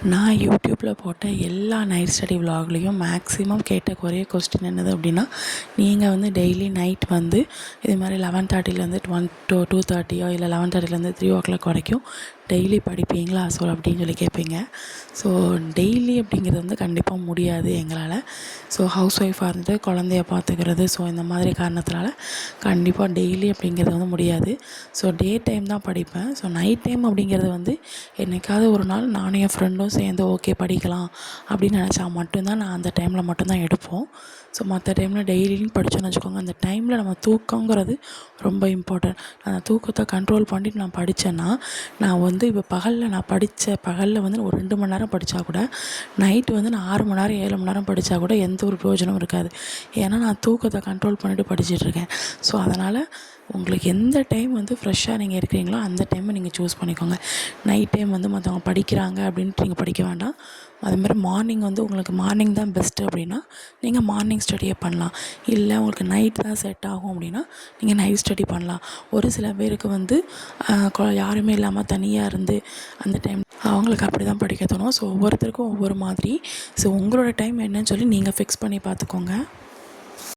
நான் யூடியூப்பில் போட்ட எல்லா நைட் ஸ்டடி விலாக்லேயும் மேக்ஸிமம் கேட்ட ஒரே கொஸ்டின் என்னது அப்படின்னா, நீங்கள் வந்து டெய்லி நைட் வந்து இது மாதிரி 11:30லேருந்து 2:30 இல்லை 11:30லேருந்து 3 வரைக்கும் டெய்லி படிப்பீங்களா ஸோ அப்படின்னு சொல்லி கேட்பீங்க. ஸோ டெய்லி அப்படிங்கிறது வந்து கண்டிப்பாக முடியாது எங்களால். ஸோ ஹவுஸ் ஒய்ஃபாக இருந்துட்டு குழந்தைய பார்த்துக்கிறது, ஸோ இந்த மாதிரி காரணத்தினால கண்டிப்பாக டெய்லி அப்படிங்கிறது வந்து முடியாது. ஸோ டே டைம் தான் படிப்பேன். ஸோ நைட் டைம் அப்படிங்கிறது வந்து என்னைக்காவது ஒரு நாள் நானும் என் ஃப்ரெண்டும் சேர்ந்து ஓகே படிக்கலாம் அப்படின்னு நினச்சா மட்டும்தான் நான் அந்த டைமில் மட்டும்தான் எடுப்போம். ஸோ மற்ற டைமில் டெய்லியும் படித்தோன்னு வச்சுக்கோங்க, அந்த டைமில் நம்ம தூக்கங்கிறது ரொம்ப இம்பார்ட்டன்ட். அந்த தூக்கத்தை கண்ட்ரோல் பண்ணிட்டு நான் படித்தேன்னா, நான் வந்து இப்போ பகலில் வந்து ஒரு 2 மணி நேரம் படித்தா கூட நைட்டு வந்து நான் 6 மணி நேரம் 7 மணி நேரம் படித்தா கூட எந்த ஒரு பிரயோஜனமும் இருக்காது. ஏன்னா நான் தூக்கத்தை கண்ட்ரோல் பண்ணிவிட்டு படிச்சிட்ருக்கேன். ஸோ அதனால் உங்களுக்கு எந்த டைம் வந்து ஃப்ரெஷ்ஷாக நீங்கள் இருக்கிறீங்களோ அந்த டைமை நீங்கள் சூஸ் பண்ணிக்கோங்க. நைட் டைம் வந்து மற்றவங்க படிக்கிறாங்க அப்படின்ட்டு நீங்கள் படிக்க வேண்டாம். அதுமாதிரி மார்னிங் வந்து உங்களுக்கு மார்னிங் தான் பெஸ்ட்டு அப்படின்னா நீங்கள் மார்னிங் ஸ்டடியை பண்ணலாம். இல்லை உங்களுக்கு நைட் தான் செட் ஆகும் அப்படின்னா நீங்கள் நைட் ஸ்டடி பண்ணலாம். ஒரு சில பேருக்கு வந்து யாருமே இல்லாமல் தனியாக இருந்து அந்த டைம் அவங்களுக்கு அப்படி தான் படிக்க தோணும். ஸோ ஒவ்வொருத்தருக்கும் ஒவ்வொரு மாதிரி. ஸோ உங்களோட டைம் என்னன்னு சொல்லி நீங்கள் ஃபிக்ஸ் பண்ணி பார்த்துக்கோங்க.